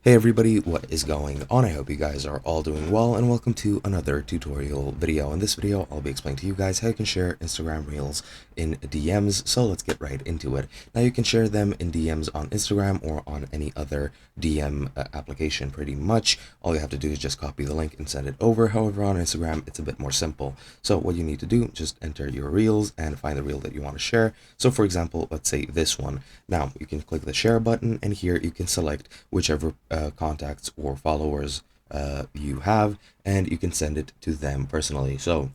Hey everybody, what is going on? I hope you guys are all doing well, and welcome to another tutorial video. In this video, I'll be explaining to you guys how you can share Instagram Reels in DMs, so let's get right into it. Now you can share them in DMs on Instagram or on any other DM application pretty much. All you have to do is just copy the link and send it over. However, on Instagram, it's a bit more simple. So what you need to do, just enter your Reels and find the Reel that you want to share. So for example, let's say this one. Now you can click the share button, and here you can select whichever contacts or followers you have, and you can send it to them personally. So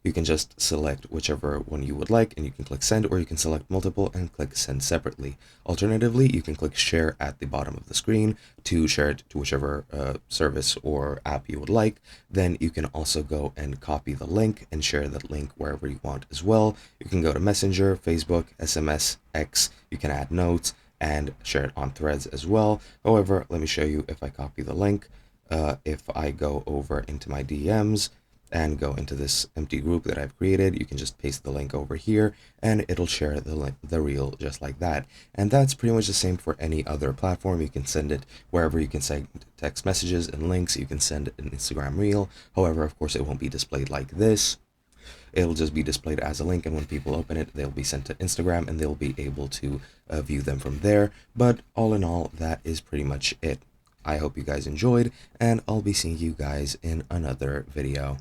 you can just select whichever one you would like, and you can click send, or you can select multiple and click send separately. Alternatively, you can click share at the bottom of the screen to share it to whichever service or app you would like. Then you can also go and copy the link and share that link wherever you want as well. You can go to Messenger, Facebook, SMS, X. You can add notes and share it on Threads as well. However, let me show you. If I copy the link, if I go over into my DMs and go into this empty group that I've created, you can just paste the link over here and it'll share the reel just like that. And that's pretty much the same for any other platform. You can send it wherever you can send text messages and links. You can send an Instagram reel. However, of course, it won't be displayed like this. It'll just be displayed as a link, and when people open it, they'll be sent to Instagram and they'll be able to view them from there. But all in all, that is pretty much it. I hope you guys enjoyed, and I'll be seeing you guys in another video.